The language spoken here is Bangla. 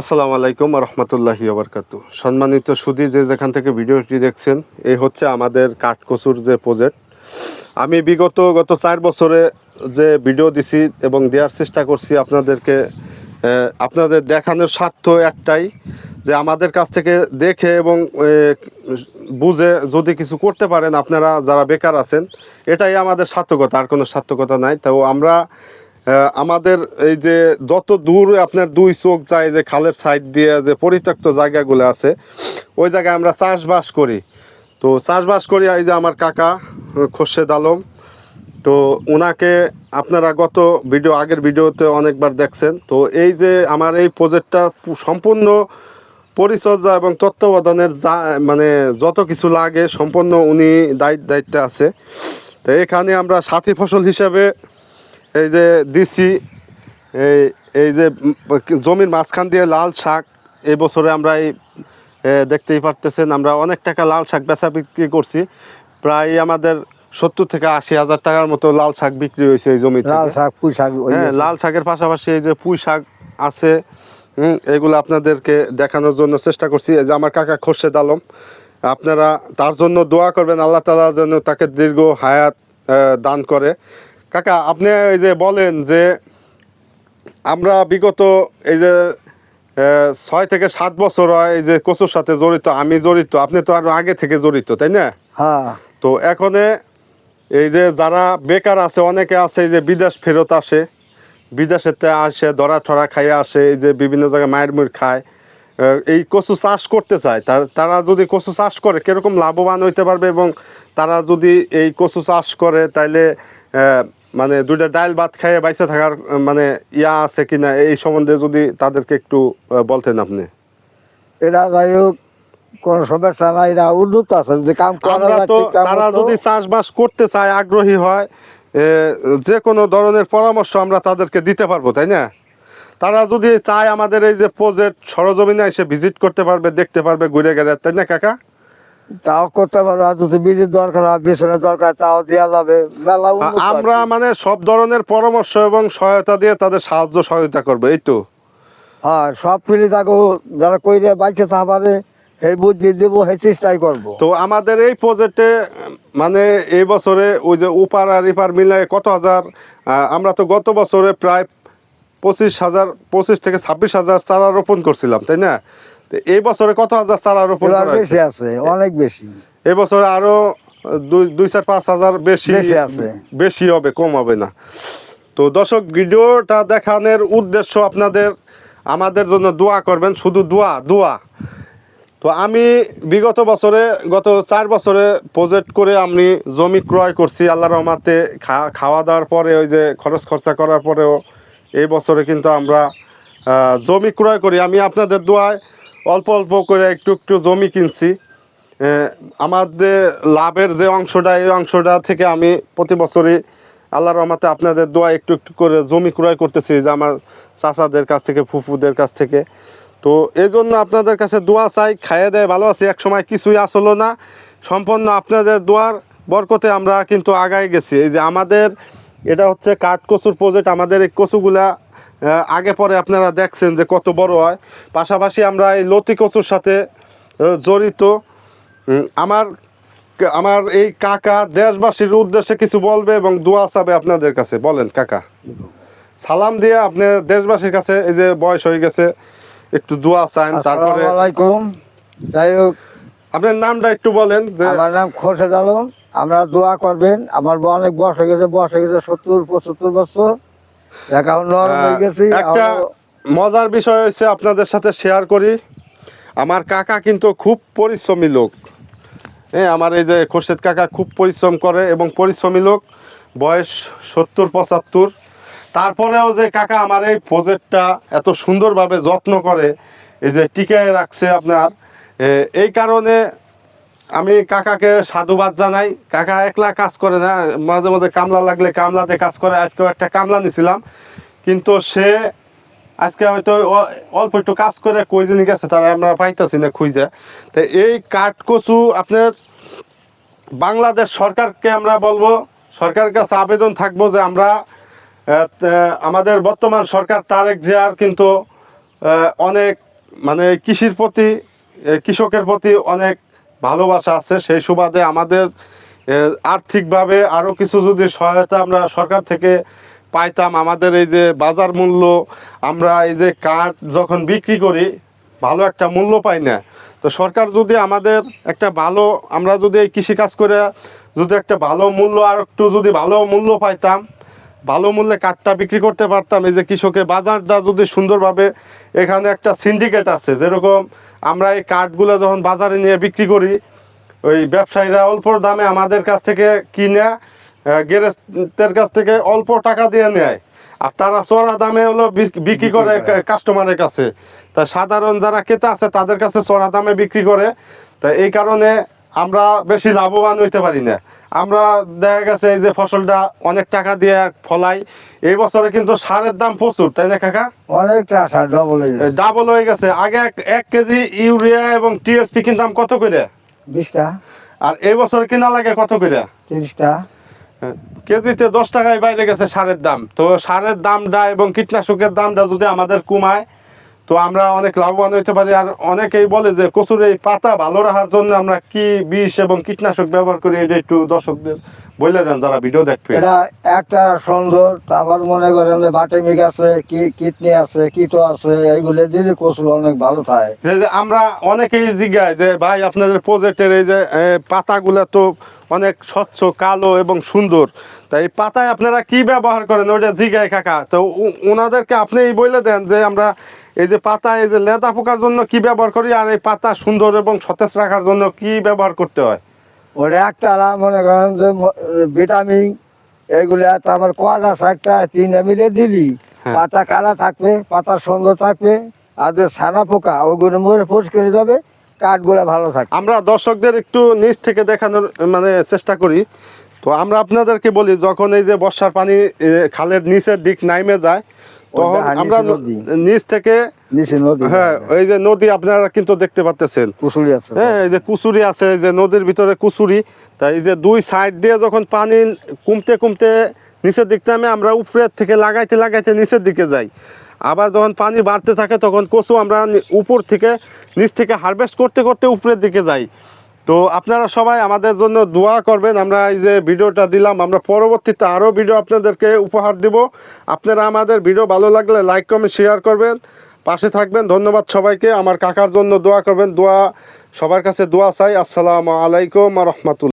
আসসালামু আলাইকুম রহমতুল্লাহি ওবরকাতু। সম্মানিত সুধী, যে যেখান থেকে ভিডিওটি দেখছেন, এই হচ্ছে আমাদের কাঠকচুর যে প্রজেক্ট। আমি গত 4 বছরে যে ভিডিও দিছি এবং দেওয়ার চেষ্টা করছি আপনাদেরকে, আপনাদের দেখানোর স্বার্থ একটাই, যে আমাদের কাছ থেকে দেখে এবং বুঝে যদি কিছু করতে পারেন আপনারা যারা বেকার আছেন, এটাই আমাদের সার্থকতা, আর কোনো সার্থকতা নাই। তো আমরা আমাদের এই যে যত দূর আপনার দুই চোখ যায়, যে খালের সাইড দিয়ে যে পরিত্যক্ত জায়গাগুলো আছে, ওই জায়গায় আমরা চাষবাস করি। তো চাষবাস করি, এই যে আমার কাকা খোরশেদ আলম, তো ওনাকে আপনারা আগের ভিডিওতে অনেকবার দেখছেন। তো এই যে আমার এই প্রজেক্টটা সম্পূর্ণ পরিচর্যা এবং তত্ত্বাবধানের মানে যত কিছু লাগে সম্পূর্ণ উনি দায়িত্বে আছে। তো এখানে আমরা সাথী ফসল হিসেবে এই যে দিছি, এই এই যে জমির মাঝখান দিয়ে লাল শাক, এই বছরে আমরা এই দেখতেই পারতেছেন আমরা অনেক টাকা লাল শাক বেচা বিক্রি করছি। প্রায় আমাদের 70 থেকে 80 হাজার টাকার মতো লাল শাক বিক্রি হয়েছে এই জমি থেকে। হ্যাঁ, লাল শাকের পাশাপাশি এই যে পুঁই শাক আছে, এগুলো আপনাদেরকে দেখানোর জন্য চেষ্টা করছি। এই যে আমার কাকা খোরশেদ আলম, আপনারা তার জন্য দোয়া করবেন, আল্লাহ তাআলা যেন তাকে দীর্ঘ হায়াত দান করে। কাকা, আপনি এই যে বলেন যে আমরা বিগত এই যে 6 থেকে 7 বছর হয় এই যে কচুর সাথে জড়িত, আমি জড়িত, আপনি তো আরো আগে থেকে জড়িত, তাই না? হ্যাঁ। তো এখনে এই যে যারা বেকার আছে, অনেকে আছে এই যে বিদেশ ফেরত আসে, বিদেশেতে আসে ধরা ঠরা খাইয়ে আসে, এই যে বিভিন্ন জায়গায় মায়ের মুড় খায়, এই কচু চাষ করতে চায়। তারা যদি কচু চাষ করে কিরকম লাভবান হইতে পারবে, এবং তারা যদি এই কচু চাষ করে তাইলে মানে দুইটা ডাল ভাত খাইয়ে বাইসে থাকার মানে আছে কিনা, এই সম্বন্ধে যদি তাদেরকে একটু বলতেন আপনি। এরা যাই হোক, কোনো সমস্যা নাই, এরা উন্নত আছে যে কাম আমরা তো তারা যদি চাষবাস করতে চায়, আগ্রহী হয়, যে কোনো ধরনের পরামর্শ আমরা তাদেরকে দিতে পারবো, তাই না? তারা যদি চায় আমাদের এই যে প্রজেক্ট সরজমিনে এসে ভিজিট করতে পারবে, দেখতে পারবে ঘুরে গেলে, তাই না কাকা? তাও করতে পারবে। আর যদি বীজের দরকার হয়, বিছানের দরকার, তাও দেওয়া যাবে। মেলা উন্নত আমরা আর কি। মানে সব ধরনের পরামর্শ এবং সহায়তা দিয়ে তাদের সাহায্য সহায়তা করবে, এই তো। হ্যাঁ, সব ফিরে থাকো, যারা কইরে বাইচে থাকবারে এই বুদ্ধি দেবো, সেই চেষ্টাই করবো। তো আমাদের এই প্রজেক্টে মানে এই বছরে ওই যে উপার আর ইপার মিলায় কত হাজার, আমরা তো গত বছরে প্রায় 25 থেকে 26 হাজার চারা রোপণ করছিলাম, তাই না? তো এই বছরে কত হাজার চারা রোপণ করা হয়েছে? বেশি আছে, অনেক বেশি। এই বছরে আরো 2-4-5 হাজার বেশি আছে, বেশি হবে, কম হবে না। তো দর্শক, ভিডিওটা দেখানোর উদ্দেশ্য আপনাদের আমাদের জন্য দোয়া করবেন, শুধু দোয়া দোয়া। তো আমি বিগত বছরে গত 4 বছরে প্রজেক্ট করে আমি জমি ক্রয় করছি আল্লাহর রহমতে। খাওয়া দাওয়ার পরে ওই যে খরচ খরচা করার পরেও এই বছরে কিন্তু আমরা জমি ক্রয় করি। আমি আপনাদের দোয়ায় অল্প অল্প করে একটু একটু জমি কিনছি। আমাদের লাভের যে অংশটা, এই অংশটা থেকে আমি প্রতি বছরই আল্লাহর রহমতে আপনাদের দোয়া একটু একটু করে জমি ক্রয় করতেছি, যে আমার চাচাদের কাছ থেকে, ফুফুদের কাছ থেকে। তো এই জন্য আপনাদের কাছে দোয়া চাই। খাইয়ে দেয় ভালো আছি, এক সময় কিছুই আসলো না, সম্পূর্ণ আপনাদের দোয়ার বরকতে আমরা কিন্তু আগায় গেছি। এই যে আমাদের এটা হচ্ছে কাঠকচুর প্রজেক্ট। আমাদের এই কচুগুলা আগে পরে আপনারা দেখছেন যে কত বড় হয়। পাশাপাশি আমরা এই লতি কচুর সাথে জড়িত। আমার আমার এই কাকা দেশবাসীর উদ্দেশ্যে কিছু বলবে এবং দোয়া চাবে আপনাদের কাছে। বলেন কাকা, সালাম দিয়ে আপনি দেশবাসীর কাছে, এই যে বয়স হয়ে গেছে, একটু দোয়া চান। তারপরে আসসালামু আলাইকুম। যাই হোক, আপনার নামটা একটু বলেন। আমার নাম খোরশেদ আলম। আমরা দোয়া করবেন। আমার অনেক বয়স হয়ে গেছে, 70-75 বছর। এখন নরম হয়ে গেছি। একটা মজার বিষয় হচ্ছে আপনাদের সাথে শেয়ার করি, আমার কাকা কিন্তু খুব পরিশ্রমী লোক। হ্যাঁ, আমার এই যে খোরশেদ কাকা খুব পরিশ্রম করে এবং পরিশ্রমী লোক, বয়স 70-75। তারপরেও যে কাকা আমার এই প্রজেক্টটা এত সুন্দরভাবে যত্ন করে, এই যে টিকায় রাখছে আপনার, এই কারণে আমি কাকাকে সাধুবাদ জানাই। কাকা একলা কাজ করে না, মাঝে মাঝে কামলা লাগলে কামলাতে কাজ করে। আজকেও একটা কামলা নিছিলাম, কিন্তু সে আজকে হয়তো অল্প একটু কাজ করে কই জানি গেছে, তারা আমরা পাইতেছি না খুঁজে। তো এই কাঠকচু আপনার বাংলাদেশ সরকারকে আমরা বলবো, সরকারের কাছে আবেদন থাকবো যে আমরা আমাদের বর্তমান সরকার তারেক জিয়ার কিন্তু অনেক মানে কৃষির প্রতি কৃষকের প্রতি অনেক ভালোবাসা আছে। সেই সুবাদে আমাদের আর্থিকভাবে আরও কিছু যদি সহায়তা আমরা সরকার থেকে পাইতাম, আমাদের এই যে বাজার মূল্য, আমরা এই যে কাঠ যখন বিক্রি করি ভালো একটা মূল্য পাই না। তো সরকার যদি আমাদের একটা ভালো, আমরা যদি এই কৃষিকাজ করে যদি একটা ভালো মূল্য, আর একটু যদি ভালো মূল্য পাইতাম, ভালো মূল্যে কাঠটা বিক্রি করতে পারতাম। এই যে কৃষকের বাজারটা যদি সুন্দরভাবে, এখানে একটা সিন্ডিকেট আছে, যেরকম আমরা এই কাঠগুলো যখন বাজারে নিয়ে বিক্রি করি, ওই ব্যবসায়ীরা অল্প দামে আমাদের কাছ থেকে কিনে গ্যারেজের কাছ থেকে অল্প টাকা দিয়ে নেয়, আর তারা চড়া দামে হলো বিক্রি করে কাস্টমারের কাছে। তা সাধারণ যারা ক্রেতা আছে তাদের কাছে চড়া দামে বিক্রি করে। তা এই কারণে আমরা বেশি লাভবান হইতে পারি না। আমরা দেখা গেছে এই যে ফসলটা অনেক টাকা দিয়ে ফলাই, এই বছরে কিন্তু সারের দাম প্রচুর, তাই না কাকা? অনেকটা সার ডবল হয়ে গেছে। ডাবল হয়ে গেছে। আগে এক কেজি ইউরিয়া এবং টিএসপি কিনতাম কত করে, 20টা, আর এই বছর কিনা লাগে কত করে? 30টা। কেজিতে 10 টাকায় বাইরে গেছে সারের দাম। তো সারের দামটা এবং কীটনাশকের দামটা যদি আমাদের কমায়, তো আমরা অনেক লাভবান হইতে পারি। আর অনেকেই বলে যে কচুর এই পাতা ভালো রাখার জন্য আমরা কি বিষ এবং কীটনাশক ব্যবহার করি, এটা একটু দর্শকদের বলে দেন যারা ভিডিও দেখবে। এটা একটা সুন্দর, আবার মনে করেন যে বাটেমিক আছে, কিডনি আছে, কিটো আছে, এইগুলো দিলে কচু অনেক ভালো থাকে। যে আমরা অনেকেই জিজ্ঞাসা যে ভাই আপনাদের প্রজেক্টের এই যে পাতাগুলো তো অনেক স্বচ্ছ কালো এবং সুন্দর, তাই এই পাতায় আপনারা কি ব্যবহার করেন, ওইটা জিজ্ঞাসা কাকা। তো ওনাদেরকে আপনি বলে দেন যে আমরা এই যে পাতা, এই যে লেদা পোকার জন্য কি ব্যবহার করি, আর এই পাতা সুন্দর এবং সতেজ রাখার জন্য কি ব্যবহার করতে হয়। ওটা একটা মনে করেন যে ভিটামিন এইগুলো, তারপর কোয়াটা একটা 3 মিলে দিলি হ্যাঁ। পাতা কালা থাকবে, পাতা সুন্দর থাকবে, আর যে ছানা পোকা ওগুলো মরে পরিষ্কার হয়ে যাবে, কাঠগুলো ভালো থাকবে। আমরা দর্শকদের একটু নিচ থেকে দেখানোর মানে চেষ্টা করি। তো আমরা আপনাদেরকে বলি, যখন এই যে বর্ষার পানি খালের নিচের দিক নামে যায়, তখন ওটা আমরা নিচে নদী। নিচ থেকে, নিচে নদী, হ্যাঁ এই যে নদী আপনারা কিন্তু দেখতে পাচ্ছেন, কুসুরি আছে। হ্যাঁ এই যে কুচুরি আছে, এই যে নদীর ভিতরে কুচুরি। তাই এই যে দুই সাইড দিয়ে যখন পানি কমতে কমতে নিচের দিক নামে, আমরা উপরের থেকে লাগাইতে লাগাইতে নিচের দিকে যাই। আবার যখন পানি বাড়তে থাকে তখন কচু আমরা উপর থেকে, নিচ থেকে হারভেস্ট করতে করতে উপরের দিকে যাই। তো আপনারা সবাই আমাদের জন্য দোয়া করবেন। আমরা এই যে ভিডিওটা দিলাম, আমরা পরবর্তীতে আরও ভিডিও আপনাদেরকে উপহার দিব। আপনারা আমাদের ভিডিও ভালো লাগলে লাইক কমেন্ট শেয়ার করবেন, পাশে থাকবেন। ধন্যবাদ সবাইকে। আমার কাকার জন্য দোয়া করবেন, দোয়া সবার কাছে দোয়া চাই। আসসালামু আলাইকুম ওয়া রাহমাতুল্লাহ।